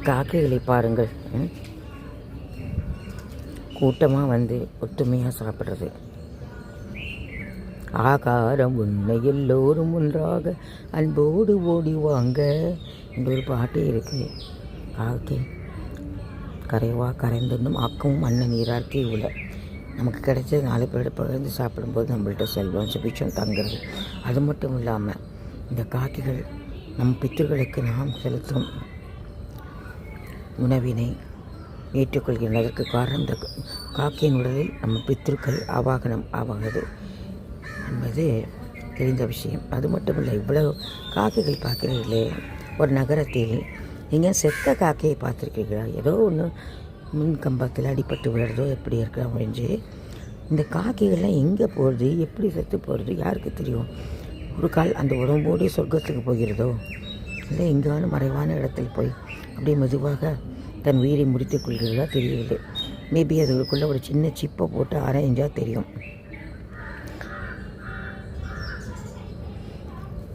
காக்கைகளை பாருங்கள், கூட்டமாக வந்து ஒற்றுமையாக சாப்பிட்றது. ஆகாரம் உன்னை எல்லோரும் ஒன்றாக அன்போடு ஓடி வாங்க என்ற ஒரு பாட்டே இருக்குது. காக்கை கரைவா கரைந்துண்ணும் ஆக்கமும் அன்ன நீரார்க்கே உள்ள. நமக்கு கிடைச்ச 4 பேரோட பகிர்ந்து சாப்பிடும்போது நம்மள்ட்ட செல்வம் சுபிட்சம் தங்குறது. அது மட்டும் இல்லாமல் இந்த காக்கைகள் நம் பித்தர்களுக்கு நாம் செலுத்தும் உணவினை ஏற்றுக்கொள்கின்றன. அதற்கு காரணம் இந்த காக்கையின் உடலில் நம்ம பித்திருக்கள் ஆவாகனம் ஆவாகுது என்பது தெரிந்த விஷயம். அது மட்டும் இல்லை, இவ்வளவு காக்கைகள் பார்க்கிறீர்களே, ஒரு நகரத்தில் நீங்கள் செத்த காக்கையை பார்த்துருக்கீங்களா? ஏதோ ஒன்று மின் கம்பத்தில் அடிபட்டு விழுறதோ எப்படி இருக்கலாம் அப்படின்னு. இந்த காக்கைகள்லாம் எங்கே போகிறது, எப்படி செத்து போகிறது யாருக்கு தெரியும்? ஒரு கால் அந்த உடம்போடு சொர்க்கத்துக்கு போகிறதோ, இல்லை எங்கான மறைவான இடத்தில் போய் அப்படியே மெதுவாக தன் உயிரை முடித்துக் கொள்கிறதா தெரியவில்லை. மேபி அதுக்குள்ளே ஒரு சின்ன சிப்பை போட்டு ஆராய்ஞ்சால் தெரியும்.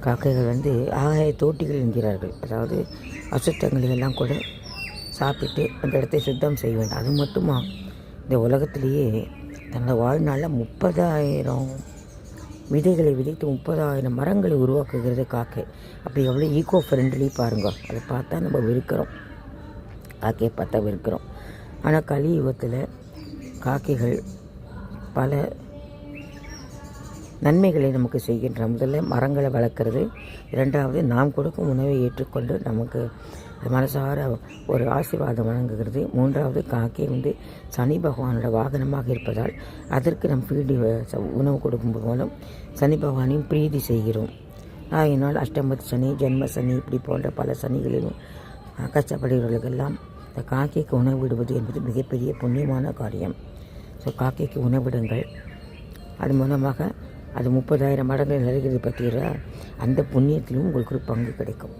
காக்கைகள் ஆகாய தோட்டிகள் என்கிறார்கள். அதாவது அசுத்தங்களை எல்லாம் கூட சாப்பிட்டு அந்த இடத்தை சுத்தம் செய்ய வேண்டும். அது மட்டுமா, இந்த உலகத்திலேயே தன்னோட வாழ்நாளில் 30,000 விதைகளை விதைத்து 30,000 மரங்களை உருவாக்குகிறது காக்கை. அப்படி எவ்வளோ ஈகோ ஃப்ரெண்ட்லி பாருங்க. அதை பார்த்தா நம்ம வெறுக்கிறோம், காக்கையை பார்த்தா வெறுக்கிறோம். ஆனால் கலியுகத்தில் காக்கைகள் பல நன்மைகளை நமக்கு செய்கின்ற. முதல்ல மரங்களை வளர்க்குறது, 2வது நாம் கொடுக்கும் உணவை ஏற்றுக்கொண்டு நமக்கு மனசார ஒரு ஆசீர்வாதம் வழங்குகிறது. 3வது காக்கை சனி பகவானோட வாகனமாக இருப்பதால் அதற்கு நம் உணவு கொடுக்கும் மூலம் சனி பகவானையும் பிரீதி செய்கிறோம். ஆகையினால் அஷ்டமத்து சனி, ஜென்ம சனி இப்படி போன்ற பல சனிகளிலும் கஷ்டப்படுகிறவர்களுக்கெல்லாம் இந்த காக்கைக்கு உணவிடுவது என்பது மிகப்பெரிய புண்ணியமான காரியம். ஸோ காக்கைக்கு உணவிடுங்கள். அது மூலமாக அது 30,000 மடங்கள் நிறைகிறது பற்றிய அந்த புண்ணியத்திலும் உங்களுக்கு ஒரு பங்கு கிடைக்கும்.